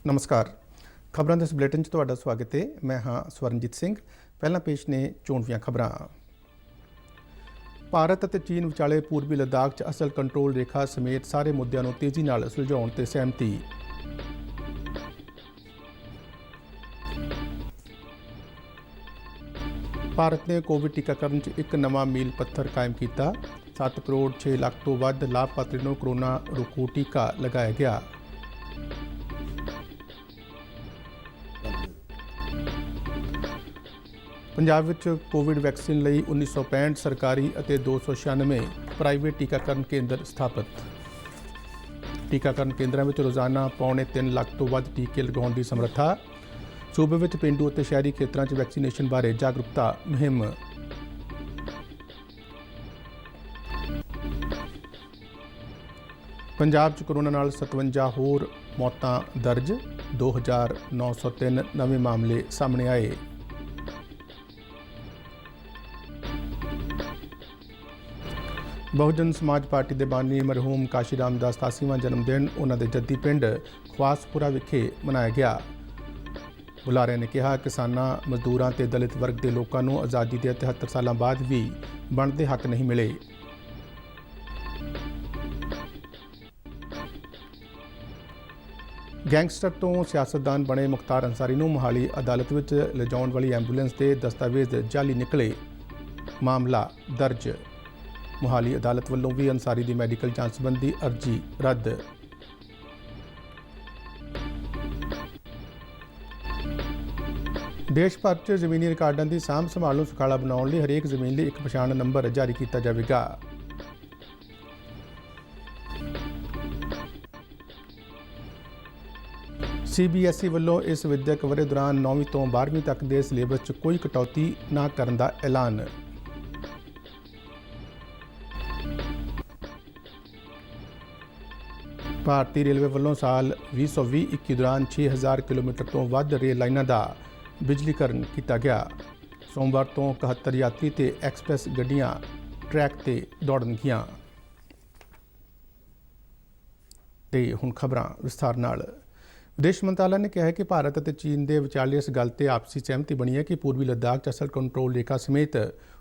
नमस्कार। खबरों के इस बुलेटिन तुहाडा स्वागत है। मैं हाँ स्वरनजीत सिंह। पहला पेश ने चोणवीं खबरां। भारत और चीन विचाले पूर्वी लद्दाख च असल कंट्रोल रेखा समेत सारे मुद्दों को तेजी नाल सुलझाउण ते सहमति। भारत ने कोविड टीकाकरण च एक नवा मील पत्थर कायम किया। 7 करोड़ 6 लाख तो वध लाभपात्री को कोरोना रोकू टीका लगाया गया। पंजाब विच कोविड वैक्सीन लई 1965 सरकारी और 296 प्राइवेट टीकाकरण केंद्र स्थापित। टीकाकरण केंद्रों में रोजाना 3.25 लाख तो वध टीके लगाने की समर्था। सूबे में पेंडू और शहरी खेतरों में वैक्सीनेशन बारे जागरूकता मुहिम। पंजाब च कोरोना नाल 57 होर मौतां दर्ज। 2903 नवे मामले सामने आए। बहुजन समाज पार्टी के बानी मरहूम काशी राम का 87वां जन्मदिन उन्होंने जद्दी पिंड खवासपुरा विखे मनाया गया। बुलारे ने कहा किसानों मजदूरों ते दलित वर्ग के लोगों को आज़ादी के 73 साल बाद भी बनते हक नहीं मिले। गैंगस्टर तो सियासतदान बने मुख्तार अंसारी को मोहाली अदालत में ले जाने वाली एंबूलेंस के दस्तावेज जाली निकले। मामला दर्ज। मोहाली अदालत वालों भी अंसारी की मैडिकल जांच संबंधी अर्जी रद्द। देश भर च जमीनी रिकार्डों की सांभ संभाल नूं सुखाला बनाउण लई हरेक जमीन लई एक पछाण नंबर जारी किया जाएगा। CBSE वालों इस विद्यक वरे दौरान 9वीं तो 12वीं तक के सिलेबस च कोई कटौती ना करने का ऐलान। भारतीय रेलवे वालों साल 2020-21 दौरान 6000 किलोमीटर तो वध रेल लाइनों का बिजलीकरण किया गया। सोमवार तो 71 यात्री ते एक्सप्रैस गड्डियां ट्रैक ते दौड़नगियां। ते हुण खबरां विस्तार नाल। विदेश मंत्रालय ने कहा है कि भारत और चीन के विचाले इस गल ते आपसी सहमति बनी है कि पूर्वी लद्दाख च असल कंट्रोल रेखा समेत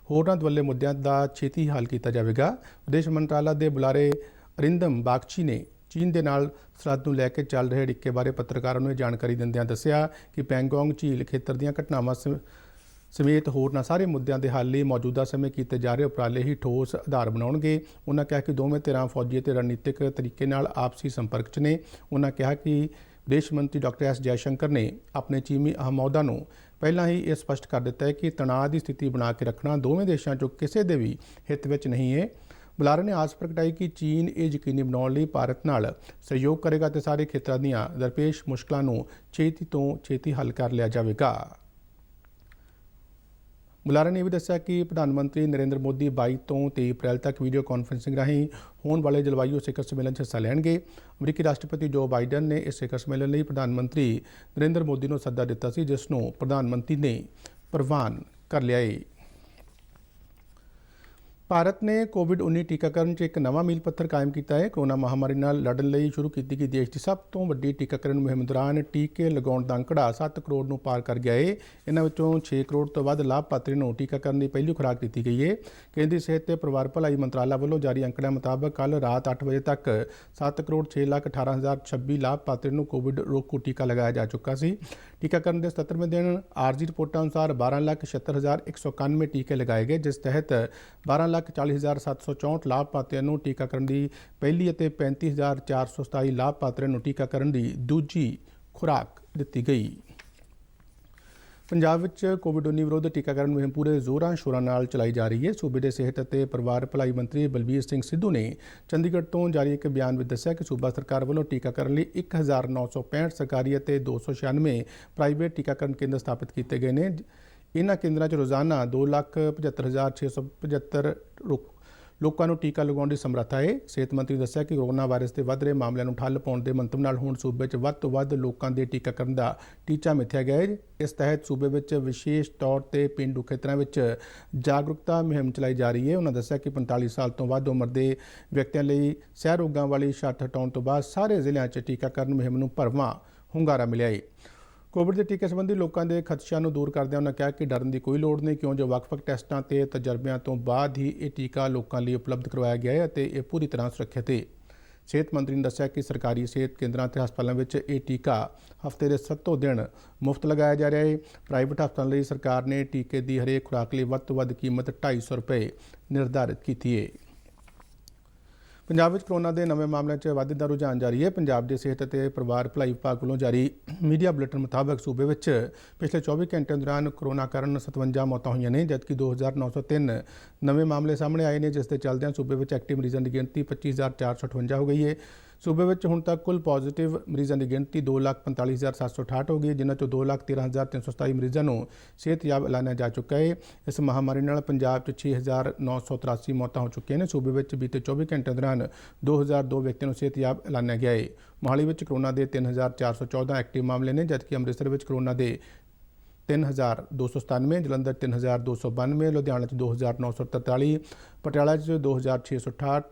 होरनां दुवल्ले मुद्दों का छेती हल किया जाएगा। विदेश मंत्रालय के बुलारे अरिंदम बागची ने चीन के नाल सरहद नूं लैके चल रहे अड़िक्के बारे पत्रकारों को जानकारी दिंदिआं दस्सिआ कि पैंगोंग झील खेतर दीआं घटनावां समेत होरनां सारे मुद्दों के हल लई मौजूदा समय किए जा रहे उपराले ही ठोस आधार बनाउणगे। उन्होंने कहा कि दोवें धिरां फौजी ते रणनीतिक तरीके नाल आपसी संपर्क च ने। उन्होंने कहा कि विदेश मंत्री डॉक्टर एस जयशंकर ने अपने चीनी अहमौदा को पहला ही यह स्पष्ट कर दिता है कि तनाव की स्थिति बना के रखना दोवें देशों चों किसी के भी हित में नहीं है। बुलारे ने आस प्रगटाई कि चीन ये यकीनी बनाने लई भारत नाल सहयोग करेगा तो सारे खेतरां दीआं दरपेश मुश्किलों को छेती तो छेती हल कर लिया जाएगा। बुलारे ने भी दस्सिया कि प्रधानमंत्री नरेंद्र मोदी 22 तो 23 अप्रैल तक वीडियो कॉन्फ्रेंसिंग राही होने वाले जलवायु शिखर सम्मेलन हिस्सा लैणगे। अमरीकी राष्ट्रपति जो बाइडन ने इस शिखर सम्मेलन लई प्रधानमंत्री नरेंद्र मोदी को सद्दा दिता सी, जिसनूं प्रधानमंत्री ने प्रवान कर लिया है। भारत ने कोविड-19 टीकाकरण एक नवा मील पत्थर कायम किया है। कोरोना महामारी नाल लड़न लई शुरू की गई देश की सब तो वड्डी टीकाकरण मुहिम दौरान टीके लगाउण दा अंकड़ा 7 करोड़ नूं पार कर गया है। इन्हां विचों 6 करोड़ तो वध लाभपात्री नूं टीकाकरण की पहली खुराक दी गई है। केंद्रीय सेहत ते परिवार भलाई मंत्रालय वालों जारी अंकड़ियां मुताबक कल रात 8 बजे तक 7 करोड़ 6,18,026 लाभपात्री नूं कोविड रोकू टीका लगाया जा चुका सी। टीकाकरण के 77वें दिन आरजी रिपोर्टों अनुसार 12,76,191 टीके लगाए गए, जिस तहत 12,40,764 लाभपात्रियों को टीकाकरण की पहली और 35,427 लाभपात्रियों को टीकाकरण की दूजी खुराक दी गई। पंजाब विच कोविड-19 विरुद्ध टीकाकरण मुहिम पूरे जोरां शोरां नाल चलाई जा रही है। सूबे के सेहत और परिवार भलाई मंत्री बलबीर सिंह सिद्धू ने चंडीगढ़ तो जारी एक बयान में दस्सिया कि सूबा सरकार वालों टीकाकरण लई 1965 सरकारी और 296 प्राइवेट टीकाकरण केंद्र स्थापित किए गए हैं। इन्हां केंद्रां च रोजाना 2,75,675 लोगों को टीका लगाने की समर्था है। सेहत मंत्री ने दस्सिया कि कोरोना वायरस के वध रहे मामलों को ठल पाने के मंतव नाल हुण सूबे च वध तो वध लोगों के टीकाकरण का टीचा मिथ्या गया है। इस तहत सूबे में विशेष तौर पर पेंडू खेत्रों में जागरूकता मुहिम चलाई जा रही है। उन्होंने दस्सिया कि 45 साल तो वध उम्र के व्यक्तियों लिए सह रोगों वाली छट हटाने तो बाद सारे जिलों में टीकाकरण मुहिम को भरवां ਹੁੰਗਾਰਾ ਮਿਲਿਆ ਹੈ। ਕੋਵਿਡ ਦੇ ਟੀਕੇ ਸੰਬੰਧੀ ਲੋਕਾਂ ਦੇ ਖਦਸ਼ਿਆਂ ਨੂੰ ਦੂਰ ਕਰਦਿਆਂ ਉਹਨਾਂ ਕਿਹਾ ਕਿ ਡਰਨ ਦੀ ਕੋਈ ਲੋੜ ਨਹੀਂ, ਕਿਉਂ ਜੋ ਵੱਖ-ਵੱਖ ਟੈਸਟਾਂ ਤੇ ਤਜਰਬਿਆਂ ਤੋਂ ਬਾਅਦ ਹੀ ਇਹ ਟੀਕਾ ਲੋਕਾਂ ਲਈ ਉਪਲਬਧ ਕਰਵਾਇਆ ਗਿਆ ਹੈ ਅਤੇ ਇਹ ਪੂਰੀ ਤਰ੍ਹਾਂ ਸੁਰੱਖਿਅਤ ਹੈ। ਸਿਹਤ ਮੰਤਰੀ ਨੇ ਦੱਸਿਆ ਕਿ ਸਰਕਾਰੀ ਸਿਹਤ ਕੇਂਦਰਾਂ ਤੇ ਹਸਪਤਾਲਾਂ ਵਿੱਚ ਇਹ ਟੀਕਾ ਹਫ਼ਤੇ ਦੇ 7 ਦਿਨ ਮੁਫਤ ਲਗਾਇਆ ਜਾ ਰਿਹਾ ਹੈ। ਪ੍ਰਾਈਵੇਟ ਹਸਪਤਾਲਾਂ ਲਈ ਸਰਕਾਰ ਨੇ ਟੀਕੇ ਦੀ ਹਰੇਕ ਖੁਰਾਕ ਲਈ ਵੱਧ ਤੋਂ ਵੱਧ ਕੀਮਤ 250 ਰੁਪਏ ਨਿਰਧਾਰਿਤ ਕੀਤੀ ਹੈ। ਪੰਜਾਬ ਵਿੱਚ ਕੋਰੋਨਾ ਦੇ ਨਵੇਂ ਮਾਮਲਿਆਂ 'ਚ ਵਾਧੇ ਦਾ ਰੁਝਾਨ ਜਾਰੀ ਹੈ। ਪੰਜਾਬ ਦੇ ਸਿਹਤ ਅਤੇ ਪਰਿਵਾਰ ਭਲਾਈ ਵਿਭਾਗ ਵੱਲੋਂ ਜਾਰੀ ਮੀਡੀਆ ਬੁਲੇਟਿਨ ਮੁਤਾਬਕ ਸੂਬੇ ਵਿੱਚ ਪਿਛਲੇ 24 ਘੰਟਿਆਂ ਦੌਰਾਨ ਕੋਰੋਨਾ ਕਾਰਨ 57 ਮੌਤਾਂ ਹੋਈਆਂ ਨੇ, ਜਦਕਿ 2903 ਨਵੇਂ ਮਾਮਲੇ ਸਾਹਮਣੇ ਆਏ ਨੇ, ਜਿਸ ਦੇ ਚੱਲਦਿਆਂ ਸੂਬੇ ਵਿੱਚ ਐਕਟਿਵ ਮਰੀਜ਼ਾਂ ਦੀ ਗਿਣਤੀ 25458 ਹੋ ਗਈ ਹੈ। ਸੂਬੇ ਵਿੱਚ ਹੁਣ ਤੱਕ ਕੁੱਲ ਪੋਜ਼ੀਟਿਵ ਮਰੀਜ਼ਾਂ ਦੀ ਗਿਣਤੀ 2,45,768 ਹੋ ਗਈ ਹੈ, ਜਿਨ੍ਹਾਂ 'ਚੋਂ 2,13,327 ਮਰੀਜ਼ਾਂ ਨੂੰ ਸਿਹਤਯਾਬ ਐਲਾਨਿਆ ਜਾ ਚੁੱਕਾ ਹੈ। ਇਸ ਮਹਾਮਾਰੀ ਨਾਲ ਪੰਜਾਬ 'ਚ 6,983 ਮੌਤਾਂ ਹੋ ਚੁੱਕੀਆਂ ਨੇ। ਸੂਬੇ ਵਿੱਚ ਬੀਤੇ 24 ਘੰਟਿਆਂ ਦੌਰਾਨ 2002 ਵਿਅਕਤੀਆਂ ਨੂੰ ਸਿਹਤਯਾਬ ਐਲਾਨਿਆ ਗਿਆ ਹੈ। ਮੋਹਾਲੀ ਵਿੱਚ ਕੋਰੋਨਾ ਦੇ 3,414 ਐਕਟਿਵ ਮਾਮਲੇ ਨੇ, ਜਦਕਿ ਅੰਮ੍ਰਿਤਸਰ ਵਿੱਚ ਕੋਰੋਨਾ ਦੇ 3,297, ਜਲੰਧਰ 3,292, ਲੁਧਿਆਣਾ 'ਚ 2,943, ਪਟਿਆਲਾ 'ਚ 2,668,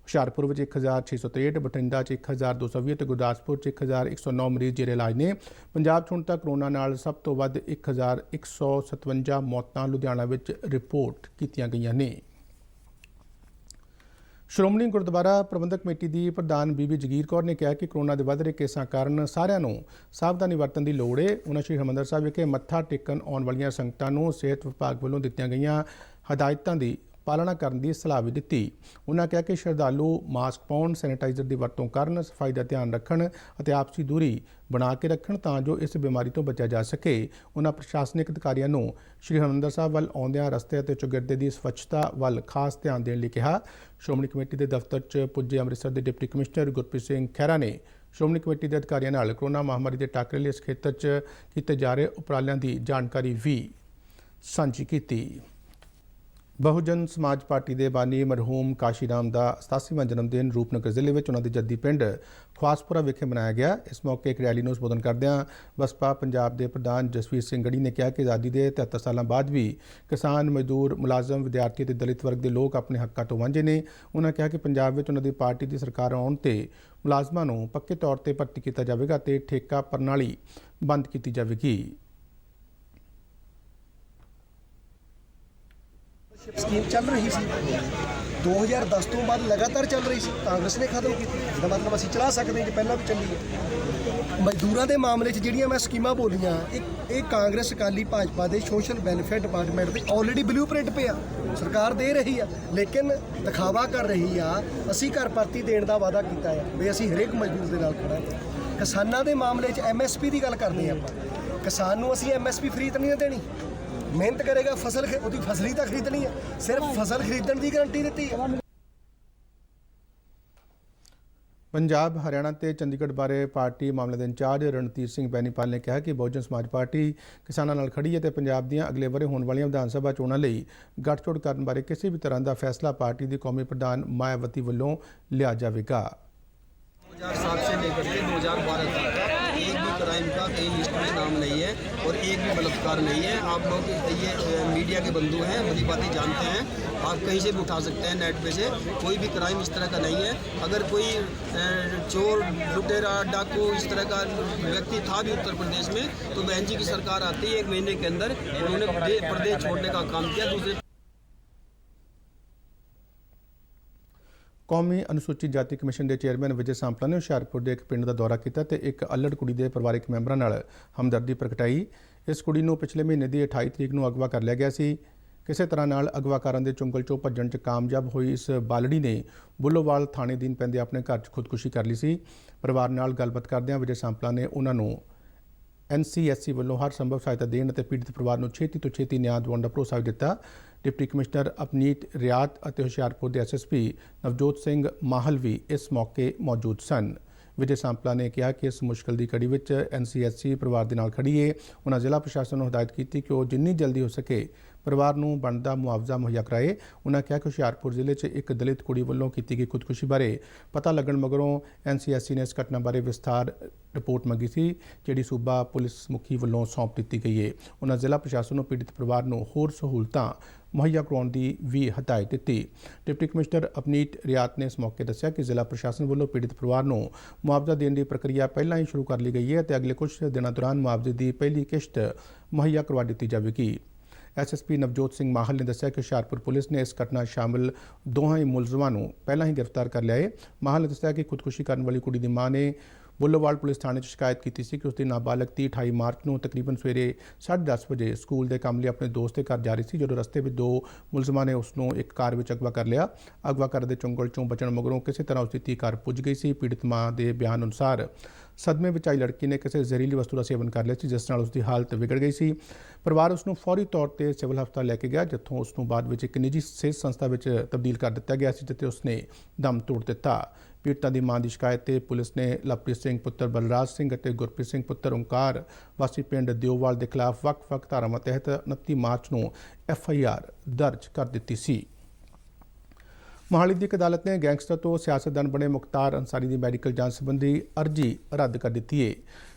ਹੁਸ਼ਿਆਰਪੁਰ ਵਿੱਚ 1,663, ਬਠਿੰਡਾ 'ਚ 1,220 ਅਤੇ ਗੁਰਦਾਸਪੁਰ 'ਚ 1,109 ਮਰੀਜ਼ ਜੇਰੇ ਇਲਾਜ ਨੇ। ਪੰਜਾਬ 'ਚ ਹੁਣ ਤੱਕ ਕੋਰੋਨਾ ਨਾਲ ਸਭ ਤੋਂ ਵੱਧ 1,157 ਮੌਤਾਂ ਲੁਧਿਆਣਾ ਵਿੱਚ ਰਿਪੋਰਟ ਕੀਤੀਆਂ ਗਈਆਂ ਨੇ। ਸ਼੍ਰੋਮਣੀ ਗੁਰਦੁਆਰਾ ਪ੍ਰਬੰਧਕ ਕਮੇਟੀ ਦੀ ਪ੍ਰਧਾਨ ਬੀਬੀ ਜਗੀਰ ਕੌਰ ਨੇ ਕਿਹਾ ਕਿ ਕੋਰੋਨਾ ਦੇ ਵੱਧ ਰਹੇ ਕੇਸਾਂ ਕਾਰਨ ਸਾਰਿਆਂ ਨੂੰ ਸਾਵਧਾਨੀ ਵਰਤਣ ਦੀ ਲੋੜ ਹੈ। ਉਨ੍ਹਾਂ ਸ਼੍ਰੀ ਹਰਿਮੰਦਰ ਸਾਹਿਬ ਵਿਖੇ ਮੱਥਾ ਟੇਕਣ ਆਉਣ ਵਾਲੀਆਂ ਸੰਗਤਾਂ ਨੂੰ ਸਿਹਤ ਵਿਭਾਗ ਵੱਲੋਂ ਦਿੱਤੀਆਂ ਗਈਆਂ ਹਦਾਇਤਾਂ ਦੀ ਪਾਲਣਾ ਕਰਨ ਦੀ ਸਲਾਹ ਵੀ ਦਿੱਤੀ। ਉਨ੍ਹਾਂ ਕਿਹਾ ਕਿ ਸ਼ਰਧਾਲੂ ਮਾਸਕ ਪਾਉਣ, ਸੈਨੀਟਾਈਜ਼ਰ ਦੀ ਵਰਤੋਂ ਕਰਨ, ਸਫਾਈ ਦਾ ਧਿਆਨ ਰੱਖਣ ਅਤੇ ਆਪਸੀ ਦੂਰੀ ਬਣਾ ਕੇ ਰੱਖਣ ਤਾਂ ਜੋ ਇਸ ਬਿਮਾਰੀ ਤੋਂ ਬਚਿਆ ਜਾ ਸਕੇ। ਉਨ੍ਹਾਂ ਪ੍ਰਸ਼ਾਸਨਿਕ ਅਧਿਕਾਰੀਆਂ ਨੂੰ ਸ਼੍ਰੀ ਹਰਿਮੰਦਰ ਸਾਹਿਬ ਵੱਲ ਆਉਂਦਿਆਂ ਰਸਤੇ ਅਤੇ ਚੌਗਿਰਦੇ ਦੀ ਸਵੱਛਤਾ ਵੱਲ ਖਾਸ ਧਿਆਨ ਦੇਣ ਲਈ ਕਿਹਾ। ਸ਼੍ਰੋਮਣੀ ਕਮੇਟੀ ਦੇ ਦਫ਼ਤਰ 'ਚ ਪੁੱਜੇ ਅੰਮ੍ਰਿਤਸਰ ਦੇ ਡਿਪਟੀ ਕਮਿਸ਼ਨਰ ਗੁਰਪ੍ਰੀਤ ਸਿੰਘ ਖਹਿਰਾ ਨੇ ਸ਼੍ਰੋਮਣੀ ਕਮੇਟੀ ਦੇ ਅਧਿਕਾਰੀਆਂ ਨਾਲ ਕੋਰੋਨਾ ਮਹਾਮਾਰੀ ਦੇ ਟਾਕਰੇ ਲਈ ਇਸ ਖੇਤਰ 'ਚ ਕੀਤੇ ਜਾ ਰਹੇ ਉਪਰਾਲਿਆਂ ਦੀ ਜਾਣਕਾਰੀ ਵੀ ਸਾਂਝੀ ਕੀਤੀ। ਬਹੁਜਨ ਸਮਾਜ ਪਾਰਟੀ ਦੇ ਬਾਨੀ ਮਰਹੂਮ ਕਾਸ਼ੀ ਰਾਮ ਦਾ 87ਵਾਂ ਜਨਮ ਦਿਨ ਰੂਪਨਗਰ ਜ਼ਿਲ੍ਹੇ ਵਿੱਚ ਉਹਨਾਂ ਦੇ ਜੱਦੀ ਪਿੰਡ ਖਵਾਸਪੁਰਾ ਵਿਖੇ ਮਨਾਇਆ ਗਿਆ। ਇਸ ਮੌਕੇ ਇੱਕ ਰੈਲੀ ਨੂੰ ਸੰਬੋਧਨ ਕਰਦਿਆਂ ਬਸਪਾ ਪੰਜਾਬ ਦੇ ਪ੍ਰਧਾਨ ਜਸਵੀਰ ਸਿੰਘ ਗੜੀ ਨੇ ਕਿਹਾ ਕਿ ਆਜ਼ਾਦੀ ਦੇ 73 ਸਾਲਾਂ ਬਾਅਦ ਵੀ ਕਿਸਾਨ, ਮਜ਼ਦੂਰ, ਮੁਲਾਜ਼ਮ, ਵਿਦਿਆਰਥੀ ਅਤੇ ਦਲਿਤ ਵਰਗ ਦੇ ਲੋਕ ਆਪਣੇ ਹੱਕਾਂ ਤੋਂ ਵਾਂਝੇ ਨੇ। ਉਹਨਾਂ ਕਿਹਾ ਕਿ ਪੰਜਾਬ ਵਿੱਚ ਉਹਨਾਂ ਦੀ ਪਾਰਟੀ ਦੀ ਸਰਕਾਰ ਆਉਣ ਤੇ ਮੁਲਾਜ਼ਮਾਂ ਨੂੰ ਪੱਕੇ ਤੌਰ ਤੇ ਭਰਤੀ ਕੀਤਾ ਜਾਵੇਗਾ ਤੇ ਠੇਕਾ ਪ੍ਰਣਾਲੀ ਬੰਦ ਕੀਤੀ ਜਾਵੇਗੀ। ਸਕੀਮ ਚੱਲ ਰਹੀ ਸੀ 2010 ਤੋਂ ਬਾਅਦ ਲਗਾਤਾਰ ਚੱਲ ਰਹੀ ਸੀ, ਕਾਂਗਰਸ ਨੇ ਖਤਮ ਕੀਤੀ। ਇਹਦਾ ਮਤਲਬ ਅਸੀਂ ਚਲਾ ਸਕਦੇ ਹਾਂ, ਜੇ ਪਹਿਲਾਂ ਵੀ ਚੱਲੀ ਹੈ। ਮਜ਼ਦੂਰਾਂ ਦੇ ਮਾਮਲੇ 'ਚ ਜਿਹੜੀਆਂ ਮੈਂ ਸਕੀਮਾਂ ਬੋਲੀਆਂ, ਇਹ ਕਾਂਗਰਸ, ਅਕਾਲੀ, ਭਾਜਪਾ ਦੇ ਸੋਸ਼ਲ ਵੈਲਫੇਅਰ ਡਿਪਾਰਟਮੈਂਟ ਦੇ ਆਲਰੇਡੀ ਬਲੂਪ੍ਰਿੰਟ ਪਿਆ, ਸਰਕਾਰ ਦੇ ਰਹੀ ਆ, ਲੇਕਿਨ ਦਿਖਾਵਾ ਕਰ ਰਹੀ ਆ। ਅਸੀਂ ਘਰ ਭਰਤੀ ਦੇਣ ਦਾ ਵਾਅਦਾ ਕੀਤਾ ਹੈ ਵੀ ਅਸੀਂ ਹਰੇਕ ਮਜ਼ਦੂਰ ਦੇ ਨਾਲ ਖੜਾਂਗੇ। ਕਿਸਾਨਾਂ ਦੇ ਮਾਮਲੇ 'ਚ MSP ਦੀ ਗੱਲ ਕਰਦੇ ਹਾਂ ਆਪਾਂ। ਕਿਸਾਨ ਨੂੰ ਅਸੀਂ MSP ਫਰੀ ਤਾਂ ਨਹੀਂ ਦੇਣੀ, ਮਿਹਨਤ ਕਰੇਗਾ, ਫਸਲ ਉਹਦੀ ਫਸਲ ਹੀ ਤਾਂ ਖਰੀਦਣੀ ਹੈ, ਸਿਰਫ ਫਸਲ ਖਰੀਦਣ ਦੀ ਗਰੰਟੀ ਦਿੱਤੀ ਹੈ। ਪੰਜਾਬ, ਹਰਿਆਣਾ ਤੇ ਚੰਡੀਗੜ੍ਹ ਬਾਰੇ ਪਾਰਟੀ ਮਾਮਲੇ ਦੇ ਇੰਚਾਰਜ ਰਣਧੀਰ ਸਿੰਘ ਬੈਨੀਪਾਲ ਨੇ ਕਿਹਾ ਕਿ ਬਹੁਜਨ ਸਮਾਜ ਪਾਰਟੀ ਕਿਸਾਨਾਂ ਨਾਲ ਖੜੀ ਹੈ ਤੇ ਪੰਜਾਬ ਦੀਆਂ ਅਗਲੇ ਵਰ੍ਹੇ ਹੋਣ ਵਾਲੀਆਂ ਵਿਧਾਨ ਸਭਾ ਚੋਣਾਂ ਲਈ ਗੱਠਜੋੜ ਕਰਨ ਬਾਰੇ ਕਿਸੇ ਵੀ ਤਰ੍ਹਾਂ ਦਾ ਫੈਸਲਾ ਪਾਰਟੀ ਦੀ ਕੌਮੀ ਪ੍ਰਧਾਨ ਮਾਇਆਵਤੀ ਵੱਲੋਂ ਲਿਆ ਜਾਵੇਗਾ। 2007 से लेकर के 2012 तक एक भी क्राइम का कहीं लिस्ट में नाम नहीं है और एक भी बलात्कार नहीं है। आप लोग ये मीडिया के बंधु हैं, बड़ी बातें जानते हैं, आप कहीं से भी उठा सकते हैं नेट पे से। कोई भी क्राइम इस तरह का नहीं है। अगर कोई चोर, लुटेरा, डाकू इस तरह का व्यक्ति था भी उत्तर प्रदेश में तो बहन जी की सरकार आती है 1 महीने के अंदर उन्होंने प्रदेश छोड़ने का काम किया। दूसरे ਕੌਮੀ ਅਨੁਸੂਚਿਤ ਜਾਤੀ ਕਮਿਸ਼ਨ ਦੇ ਚੇਅਰਮੈਨ ਵਿਜੇ ਸਾਂਪਲਾ ਨੇ ਹੁਸ਼ਿਆਰਪੁਰ ਦੇ ਇੱਕ ਪਿੰਡ ਦਾ ਦੌਰਾ ਕੀਤਾ ਤੇ ਇੱਕ ਅਲੜ ਕੁੜੀ ਦੇ ਪਰਿਵਾਰਕ ਮੈਂਬਰਾਂ ਨਾਲ ਹਮਦਰਦੀ ਪ੍ਰਗਟਾਈ। ਇਸ ਕੁੜੀ ਨੂੰ ਪਿਛਲੇ ਮਹੀਨੇ ਦੀ 28 ਤਰੀਕ ਨੂੰ ਅਗਵਾ ਕਰ ਲਿਆ ਗਿਆ ਸੀ। ਕਿਸੇ ਤਰ੍ਹਾਂ ਨਾਲ ਅਗਵਾਕਾਰਾਂ ਦੇ ਚੁੰਗਲ 'ਚੋਂ ਭੱਜਣ 'ਚ ਕਾਮਯਾਬ ਹੋਈ ਇਸ ਬਾਲੜੀ ਨੇ ਬੁੱਲੋਵਾਲ ਥਾਣੇ ਅਧੀਨ ਪੈਂਦੇ ਆਪਣੇ ਘਰ 'ਚ ਖੁਦਕੁਸ਼ੀ ਕਰ ਲਈ ਸੀ। ਪਰਿਵਾਰ ਨਾਲ ਗੱਲਬਾਤ ਕਰਦਿਆਂ ਵਿਜੇ ਸਾਂਪਲਾ ਨੇ ਉਹਨਾਂ ਨੂੰ NCSC ਵੱਲੋਂ ਹਰ ਸੰਭਵ ਸਹਾਇਤਾ ਦੇਣ ਅਤੇ ਪੀੜਤ ਪਰਿਵਾਰ ਨੂੰ ਛੇਤੀ ਤੋਂ ਛੇਤੀ ਨਿਆਂ ਦਿਵਾਉਣ ਦਾ ਭਰੋਸਾ ਦਿੱਤਾ। ਡਿਪਟੀ ਕਮਿਸ਼ਨਰ ਅਪਨੀਤ ਰਿਆਤ ਅਤੇ ਹੁਸ਼ਿਆਰਪੁਰ ਦੇ SSP ਨਵਜੋਤ ਸਿੰਘ ਮਾਹਲ ਵੀ ਇਸ ਮੌਕੇ ਮੌਜੂਦ ਸਨ। ਵਿਜੇ ਸਾਂਪਲਾ ਨੇ ਕਿਹਾ ਕਿ ਇਸ ਮੁਸ਼ਕਲ ਦੀ ਘੜੀ ਵਿੱਚ NCSC ਪਰਿਵਾਰ ਦੇ ਨਾਲ ਖੜੀ ਹੈ। ਉਹਨਾਂ ਜ਼ਿਲ੍ਹਾ ਪ੍ਰਸ਼ਾਸਨ ਨੂੰ ਹਦਾਇਤ ਕੀਤੀ ਕਿ ਉਹ ਜਿੰਨੀ ਜਲਦੀ ਹੋ ਸਕੇ ਪਰਿਵਾਰ ਨੂੰ ਬਣਦਾ ਮੁਆਵਜ਼ਾ ਮੁਹੱਈਆ ਕਰਾਏ। ਉਹਨਾਂ ਕਿਹਾ ਕਿ ਹੁਸ਼ਿਆਰਪੁਰ ਜ਼ਿਲ੍ਹੇ 'ਚ ਇੱਕ ਦਲਿਤ ਕੁੜੀ ਵੱਲੋਂ ਕੀਤੀ ਗਈ ਖੁਦਕੁਸ਼ੀ ਬਾਰੇ ਪਤਾ ਲੱਗਣ ਮਗਰੋਂ NCSC ਨੇ ਇਸ ਘਟਨਾ ਬਾਰੇ ਵਿਸਥਾਰ ਰਿਪੋਰਟ ਮੰਗੀ ਸੀ, ਜਿਹੜੀ ਸੂਬਾ ਪੁਲਿਸ ਮੁਖੀ ਵੱਲੋਂ ਸੌਂਪ ਦਿੱਤੀ ਗਈ ਹੈ। ਉਹਨਾਂ ਜ਼ਿਲ੍ਹਾ ਪ੍ਰਸ਼ਾਸਨ ਨੂੰ ਪੀੜਤ ਪਰਿਵਾਰ ਨੂੰ ਹੋਰ ਸਹੂਲਤਾਂ ਮੁਹੱਈਆ ਕਰਵਾਉਣ ਦੀ ਵੀ ਹਦਾਇਤ ਦਿੱਤੀ। ਡਿਪਟੀ ਕਮਿਸ਼ਨਰ ਅਪਨੀਤ ਰਿਆਤ ਨੇ ਇਸ ਮੌਕੇ ਦੱਸਿਆ ਕਿ ਜ਼ਿਲ੍ਹਾ ਪ੍ਰਸ਼ਾਸਨ ਵੱਲੋਂ ਪੀੜਤ ਪਰਿਵਾਰ ਨੂੰ ਮੁਆਵਜ਼ਾ ਦੇਣ ਦੀ ਪ੍ਰਕਿਰਿਆ ਪਹਿਲਾਂ ਹੀ ਸ਼ੁਰੂ ਕਰ ਲਈ ਗਈ ਹੈ ਅਤੇ ਅਗਲੇ ਕੁਝ ਦਿਨਾਂ ਦੌਰਾਨ ਮੁਆਵਜ਼ੇ ਦੀ ਪਹਿਲੀ ਕਿਸ਼ਤ ਮੁਹੱਈਆ ਕਰਵਾ ਦਿੱਤੀ ਜਾਵੇਗੀ। ਐਸਐਸਪੀ ਨਵਜੋਤ ਸਿੰਘ ਮਾਹਲ ਨੇ ਦੱਸਿਆ ਕਿ ਹੁਸ਼ਿਆਰਪੁਰ ਪੁਲਿਸ ਨੇ ਇਸ ਘਟਨਾ ਸ਼ਾਮਲ ਦੋਹਾਂ ਹੀ ਮੁਲਜ਼ਮਾਂ ਨੂੰ ਪਹਿਲਾਂ ਹੀ ਗ੍ਰਿਫਤਾਰ ਕਰ ਲਿਆ ਹੈ। ਮਾਹਲ ਨੇ ਦੱਸਿਆ ਕਿ ਖੁਦਕੁਸ਼ੀ ਕਰਨ ਵਾਲੀ ਕੁੜੀ ਦੀ ਮਾਂ ਨੇ ਬੁੱਲੋਵਾਲ ਪੁਲਿਸ ਥਾਣੇ 'ਚ ਸ਼ਿਕਾਇਤ ਕੀਤੀ ਸੀ ਕਿ ਉਸ ਦੀ ਨਾਬਾਲਗ 28 ਮਾਰਚ ਨੂੰ ਤਕਰੀਬਨ ਸਵੇਰੇ 10:30 ਵਜੇ ਸਕੂਲ ਦੇ ਕੰਮ ਲਈ ਆਪਣੇ ਦੋਸਤ ਦੇ ਘਰ ਜਾ ਰਹੀ ਸੀ ਜਦੋਂ ਰਸਤੇ ਵਿੱਚ ਦੋ ਮੁਲਜ਼ਮਾਂ ਨੇ ਉਸ ਨੂੰ ਇੱਕ ਕਾਰ ਵਿੱਚ ਅਗਵਾ ਕਰ ਲਿਆ। ਅਗਵਾ ਕਰਨ ਦੇ ਚੁੰਗਲ 'ਚੋਂ ਬਚਣ ਮਗਰੋਂ ਕਿਸੇ ਤਰ੍ਹਾਂ ਉਸ ਦੀ ਧੀ ਘਰ ਪੁੱਜ ਗਈ ਸੀ। ਪੀੜਤ ਮਾਂ ਦੇ ਬਿਆਨ ਅਨੁਸਾਰ ਸਦਮੇ ਵਿੱਚ ਆਈ ਲੜਕੀ ਨੇ ਕਿਸੇ ਜ਼ਹਿਰੀਲੀ ਵਸਤੂ ਦਾ ਸੇਵਨ ਕਰ ਲਿਆ ਸੀ ਜਿਸ ਨਾਲ ਉਸ ਦੀ ਹਾਲਤ ਵਿਗੜ ਗਈ ਸੀ। ਪਰਿਵਾਰ ਉਸ ਨੂੰ ਫੌਰੀ ਤੌਰ ਤੇ ਸਿਵਲ ਹਸਪਤਾਲ ਲੈ ਕੇ ਗਿਆ ਜਿੱਥੋਂ ਉਸ ਨੂੰ ਬਾਅਦ ਵਿੱਚ ਇੱਕ ਨਿੱਜੀ ਸਿਹਤ ਸੰਸਥਾ ਵਿੱਚ ਤਬਦੀਲ ਕਰ ਦਿੱਤਾ ਗਿਆ ਸੀ ਜਿੱਥੇ ਉਸਨੇ ਦਮ ਤੋੜ ਦਿੱਤਾ। ਪੀੜਤਾਂ ਦੀ ਮਾਂ ਦੀ ਸ਼ਿਕਾਇਤ ਤੇ ਪੁਲਿਸ ਨੇ ਲਵਪ੍ਰੀਤ ਸਿੰਘ ਪੁੱਤਰ ਬਲਰਾਜ ਸਿੰਘ ਅਤੇ ਗੁਰਪ੍ਰੀਤ ਸਿੰਘ ਪੁੱਤਰ ਓਂਕਾਰ ਵਾਸੀ ਪਿੰਡ ਦਿਓਵਾਲ ਦੇ ਖਿਲਾਫ ਵੱਖ-ਵੱਖ ਧਾਰਾਵਾਂ ਤਹਿਤ 29 ਮਾਰਚ ਨੂੰ FIR ਦਰਜ ਕਰ ਦਿੱਤੀ ਸੀ। ਮੋਹਾਲੀ ਦੀ ਇੱਕ ਅਦਾਲਤ ਨੇ ਗੈਂਗਸਟਰ ਤੋਂ ਸਿਆਸਤਦਾਨ ਬਣੇ ਮੁਖਤਾਰ ਅੰਸਾਰੀ ਦੀ ਮੈਡੀਕਲ ਜਾਂਚ ਸੰਬੰਧੀ ਅਰਜੀ ਰੱਦ ਕਰ ਦਿੱਤੀ ਹੈ।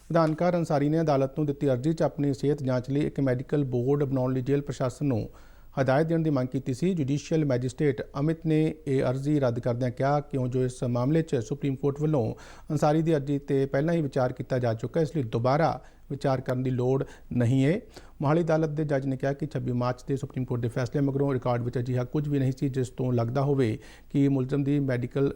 ਵਿਧਾਨਕਾਰ ਅੰਸਾਰੀ ਨੇ ਅਦਾਲਤ ਨੂੰ ਦਿੱਤੀ ਅਰਜੀ 'ਚ ਆਪਣੀ ਸਿਹਤ ਜਾਂਚ ਲਈ ਇੱਕ ਮੈਡੀਕਲ ਬੋਰਡ ਬਣਾਉਣ ਲਈ ਜੇਲ੍ਹ ਪ੍ਰਸ਼ਾਸਨ ਨੂੰ ਹਦਾਇਤ ਦੇਣ ਦੀ ਮੰਗ ਕੀਤੀ ਸੀ। ਜੁਡੀਸ਼ੀਅਲ ਮੈਜਿਸਟ੍ਰੇਟ ਅਮਿਤ ਨੇ ਇਹ ਅਰਜੀ ਰੱਦ ਕਰਦਿਆਂ ਕਿਹਾ ਕਿ ਜੋ ਇਸ ਮਾਮਲੇ 'ਚ ਸੁਪਰੀਮ ਕੋਰਟ ਵੱਲੋਂ ਅੰਸਾਰੀ ਦੀ ਅਰਜੀ ਤੇ ਪਹਿਲਾਂ ਹੀ ਵਿਚਾਰ ਕੀਤਾ ਜਾ ਚੁੱਕਾ ਇਸ ਲਈ ਦੁਬਾਰਾ ਵਿਚਾਰ ਕਰਨ ਦੀ ਲੋੜ ਨਹੀਂ ਹੈ। ਮੋਹਾਲੀ ਅਦਾਲਤ ਦੇ ਜੱਜ ਨੇ ਕਿਹਾ ਕਿ 26 ਮਾਰਚ ਦੇ ਸੁਪਰੀਮ ਕੋਰਟ ਦੇ ਫੈਸਲੇ ਮਗਰੋਂ ਰਿਕਾਰਡ ਵਿੱਚ ਅਜਿਹਾ ਕੁਝ ਵੀ ਨਹੀਂ ਸੀ ਜਿਸ ਤੋਂ ਲੱਗਦਾ ਹੋਵੇ ਕਿ ਮੁਲਜ਼ਮ ਦੀ ਮੈਡੀਕਲ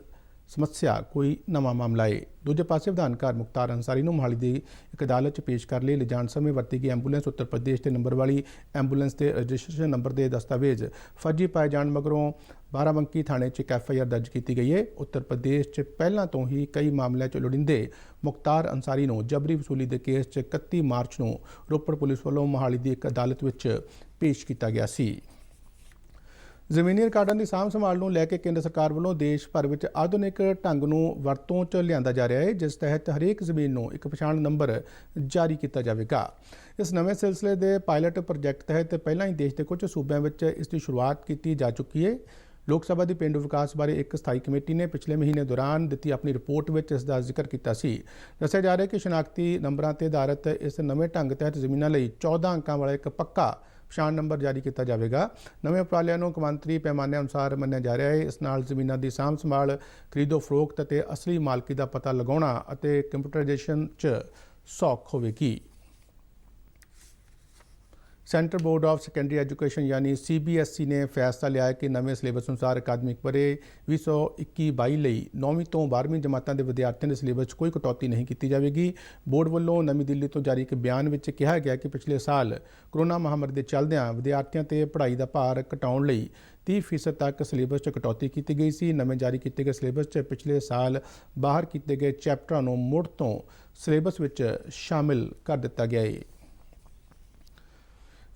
ਸਮੱਸਿਆ ਕੋਈ ਨਵਾਂ ਮਾਮਲਾ ਹੈ। ਦੂਜੇ ਪਾਸੇ ਵਿਧਾਨਕਾਰ ਮੁਖਤਾਰ ਅੰਸਾਰੀ ਨੂੰ ਮੋਹਾਲੀ ਦੀ ਇੱਕ ਅਦਾਲਤ 'ਚ ਪੇਸ਼ ਕਰ ਲਈ ਲਿਜਾਣ ਸਮੇਂ ਵਰਤੀ ਗਈ ਐਂਬੂਲੈਂਸ ਉੱਤਰ ਪ੍ਰਦੇਸ਼ ਦੇ ਨੰਬਰ ਵਾਲੀ ਐਂਬੂਲੈਂਸ ਦੇ ਰਜਿਸਟ੍ਰੇਸ਼ਨ ਨੰਬਰ ਦੇ ਦਸਤਾਵੇਜ਼ ਫਰਜ਼ੀ ਪਾਏ ਜਾਣ ਮਗਰੋਂ ਬਾਰਾਬੰਕੀ ਥਾਣੇ 'ਚ ਇੱਕ FIR ਦਰਜ ਕੀਤੀ ਗਈ ਹੈ। ਉੱਤਰ ਪ੍ਰਦੇਸ਼ 'ਚ ਪਹਿਲਾਂ ਤੋਂ ਹੀ ਕਈ ਮਾਮਲਿਆਂ 'ਚ ਲੋੜੀਂਦੇ ਮੁਖਤਾਰ ਅੰਸਾਰੀ ਨੂੰ ਜਬਰੀ ਵਸੂਲੀ ਦੇ ਕੇਸ 'ਚ 31 ਮਾਰਚ ਨੂੰ ਰੋਪੜ ਪੁਲਿਸ ਵੱਲੋਂ ਮੋਹਾਲੀ ਦੀ ਇੱਕ ਅਦਾਲਤ ਵਿੱਚ ਪੇਸ਼ ਕੀਤਾ ਗਿਆ ਸੀ। ਜ਼ਮੀਨੀ ਰਿਕਾਰਡਾਂ ਦੀ ਸਾਂਭ ਸੰਭਾਲ ਨੂੰ ਲੈ ਕੇ ਕੇਂਦਰ ਸਰਕਾਰ ਵੱਲੋਂ ਦੇਸ਼ ਭਰ ਵਿੱਚ ਆਧੁਨਿਕ ਢੰਗ ਨੂੰ ਵਰਤੋਂ 'ਚ ਲਿਆਂਦਾ ਜਾ ਰਿਹਾ ਹੈ ਜਿਸ ਤਹਿਤ ਹਰੇਕ ਜ਼ਮੀਨ ਨੂੰ ਇੱਕ ਪਛਾਣ ਨੰਬਰ ਜਾਰੀ ਕੀਤਾ ਜਾਵੇਗਾ। ਇਸ ਨਵੇਂ ਸਿਲਸਿਲੇ ਦੇ ਪਾਇਲਟ ਪ੍ਰੋਜੈਕਟ ਤਹਿਤ ਪਹਿਲਾਂ ਹੀ ਦੇਸ਼ ਦੇ ਕੁਝ ਸੂਬਿਆਂ ਵਿੱਚ ਇਸ ਦੀ ਸ਼ੁਰੂਆਤ ਕੀਤੀ ਜਾ ਚੁੱਕੀ ਹੈ। ਲੋਕ ਸਭਾ ਦੀ ਪੇਂਡੂ ਵਿਕਾਸ ਬਾਰੇ ਇੱਕ ਸਥਾਈ ਕਮੇਟੀ ਨੇ ਪਿਛਲੇ ਮਹੀਨੇ ਦੌਰਾਨ ਦਿੱਤੀ ਆਪਣੀ ਰਿਪੋਰਟ ਵਿੱਚ ਇਸ ਦਾ ਜ਼ਿਕਰ ਕੀਤਾ ਸੀ। ਦੱਸਿਆ ਜਾ ਰਿਹਾ ਕਿ ਸ਼ਨਾਖਤੀ ਨੰਬਰਾਂ ਤੇ ਆਧਾਰਿਤ ਇਸ ਨਵੇਂ ਢੰਗ ਤਹਿਤ ਜ਼ਮੀਨਾਂ ਲਈ 14 ਅੰਕਾਂ ਵਾਲਾ ਇੱਕ ਪੱਕਾ ਪਛਾਣ ਨੰਬਰ ਜਾਰੀ ਕੀਤਾ ਜਾਵੇਗਾ। ਨਵੇਂ ਉਪਰਾਲਿਆਂ ਨੂੰ ਕੌਮਾਂਤਰੀ ਪੈਮਾਨੇ ਅਨੁਸਾਰ ਮੰਨਿਆ ਜਾ ਰਿਹਾ ਹੈ। ਇਸ ਨਾਲ ਜ਼ਮੀਨਾਂ ਦੀ ਸਾਂਭ ਸੰਭਾਲ, ਖਰੀਦੋ ਫਰੋਖਤ ਅਤੇ ਅਸਲੀ ਮਾਲਕੀ ਦਾ ਪਤਾ ਲਗਾਉਣਾ ਅਤੇ ਕੰਪਿਊਟਰਾਈਜੇਸ਼ਨ 'ਚ ਸੌਖ ਹੋਵੇਗੀ। Centre board of secondary education ਯਾਨੀ CBSE ਨੇ ਫੈਸਲਾ ਲਿਆ ਹੈ ਕਿ ਨਵੇਂ ਸਿਲੇਬਸ ਅਨੁਸਾਰ ਅਕਾਦਮਿਕ ਵਰ੍ਹੇ 2021-22 ਲਈ 9ਵੀਂ ਤੋਂ 12ਵੀਂ ਜਮਾਤਾਂ ਦੇ ਵਿਦਿਆਰਥੀਆਂ ਦੇ ਸਿਲੇਬਸ 'ਚ ਕੋਈ ਕਟੌਤੀ ਨਹੀਂ ਕੀਤੀ ਜਾਵੇਗੀ। ਬੋਰਡ ਵੱਲੋਂ ਨਵੀਂ ਦਿੱਲੀ ਤੋਂ ਜਾਰੀ ਇੱਕ ਬਿਆਨ ਵਿੱਚ ਕਿਹਾ ਗਿਆ ਕਿ ਪਿਛਲੇ ਸਾਲ ਕੋਰੋਨਾ ਮਹਾਮਾਰੀ ਦੇ ਚੱਲਦਿਆਂ ਵਿਦਿਆਰਥੀਆਂ ਤੇ ਪੜ੍ਹਾਈ ਦਾ ਭਾਰ ਘਟਾਉਣ ਲਈ 30% ਤੱਕ ਸਿਲੇਬਸ 'ਚ ਕਟੌਤੀ ਕੀਤੀ ਗਈ ਸੀ। ਨਵੇਂ ਜਾਰੀ ਕੀਤੇ ਗਏ ਸਿਲੇਬਸ 'ਚ ਪਿਛਲੇ ਸਾਲ ਬਾਹਰ ਕੀਤੇ ਗਏ ਚੈਪਟਰਾਂ ਨੂੰ ਮੁੜ ਤੋਂ ਸਿਲੇਬਸ ਵਿੱਚ ਸ਼ਾਮਿਲ ਕਰ ਦਿੱਤਾ ਗਿਆ ਹੈ।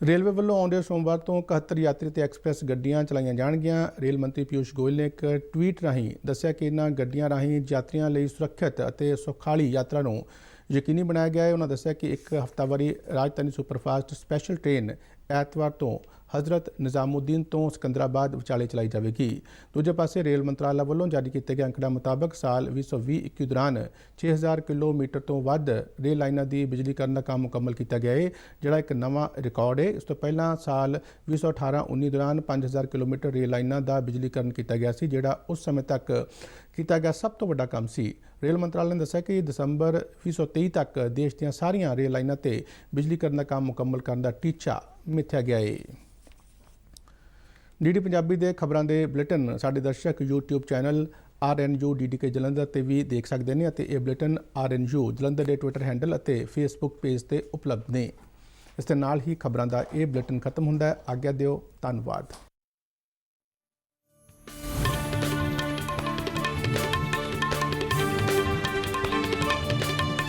ਰੇਲਵੇ ਵੱਲੋਂ ਆਉਂਦੇ ਸੋਮਵਾਰ ਤੋਂ 71 ਯਾਤਰੀ ਤੇ ਐਕਸਪ੍ਰੈਸ ਗੱਡੀਆਂ ਚਲਾਈਆਂ ਜਾਣਗੀਆਂ। ਰੇਲ ਮੰਤਰੀ ਪਿਊਸ਼ ਗੋਇਲ ਨੇ ਇੱਕ ਟਵੀਟ ਰਾਹੀਂ ਦੱਸਿਆ ਕਿ ਇਹਨਾਂ ਗੱਡੀਆਂ ਰਾਹੀਂ ਯਾਤਰੀਆਂ ਲਈ ਸੁਰੱਖਿਅਤ ਅਤੇ ਸੁਖਾਲੀ ਯਾਤਰਾ ਨੂੰ ਯਕੀਨੀ ਬਣਾਇਆ ਗਿਆ ਹੈ। ਉਹਨਾਂ ਦੱਸਿਆ ਕਿ ਇੱਕ ਹਫ਼ਤਾਵਾਰੀ ਰਾਜਧਾਨੀ ਸੁਪਰਫਾਸਟ ਸਪੈਸ਼ਲ ਟ੍ਰੇਨ ਐਤਵਾਰ ਤੋਂ ਹਜ਼ਰਤ ਨਿਜ਼ਾਮੁਦੀਨ ਤੋਂ ਸਿਕੰਦਰਾਬਾਦ ਵਿਚਾਲੇ ਚਲਾਈ ਜਾਵੇਗੀ। ਦੂਜੇ ਪਾਸੇ ਰੇਲ ਮੰਤਰਾਲਾ ਵੱਲੋਂ ਜਾਰੀ ਕੀਤੇ ਗਏ ਅੰਕੜਿਆਂ ਮੁਤਾਬਕ ਸਾਲ 2020-21 ਦੌਰਾਨ 6000 ਕਿਲੋਮੀਟਰ ਤੋਂ ਵੱਧ ਰੇਲ ਲਾਈਨਾਂ ਦੀ ਬਿਜਲੀਕਰਨ ਦਾ ਕੰਮ ਮੁਕੰਮਲ ਕੀਤਾ ਗਿਆ ਹੈ ਜਿਹੜਾ ਇੱਕ ਨਵਾਂ ਰਿਕਾਰਡ ਹੈ। ਇਸ ਤੋਂ ਪਹਿਲਾਂ ਸਾਲ 2018-19 ਦੌਰਾਨ 5000 ਕਿਲੋਮੀਟਰ ਰੇਲ ਲਾਈਨਾਂ ਦਾ ਬਿਜਲੀਕਰਨ ਕੀਤਾ ਗਿਆ ਸੀ ਜਿਹੜਾ ਉਸ ਸਮੇਂ ਤੱਕ ਕੀਤਾ ਗਿਆ ਸਭ ਤੋਂ ਵੱਡਾ ਕੰਮ ਸੀ। ਰੇਲ ਮੰਤਰਾਲੇ ਨੇ ਦੱਸਿਆ ਕਿ ਦਸੰਬਰ 2023 ਤੱਕ ਦੇਸ਼ ਦੀਆਂ ਸਾਰੀਆਂ ਰੇਲ ਲਾਈਨਾਂ ਤੇ ਬਿਜਲੀਕਰਨ ਦਾ ਕੰਮ ਮੁਕੰਮਲ ਕਰਨ ਦਾ ਟੀਚਾ ਮਿੱਥਿਆ ਗਿਆ ਹੈ। DD ਪੰਜਾਬੀ ਦੇ ਖਬਰਾਂ ਦੇ ਬੁਲੇਟਿਨ ਸਾਡੇ ਦਰਸ਼ਕ YouTube channel RNU DDK Jalandhar ਤੇ ਵੀ ਦੇਖ ਸਕਦੇ ਨੇ ਅਤੇ ਇਹ ਬੁਲੇਟਿਨ RNU ਜਲੰਧਰ ਦੇ ਟਵਿੱਟਰ ਹੈਂਡਲ ਅਤੇ Facebook ਪੇਜ ਤੇ ਉਪਲਬਧ ਨੇ। ਇਸ ਦੇ ਨਾਲ ਹੀ ਖਬਰਾਂ ਦਾ ਇਹ ਬੁਲੇਟਿਨ ਖਤਮ ਹੁੰਦਾ ਹੈ। ਆਗਿਆ ਦਿਓ। ਧੰਨਵਾਦ।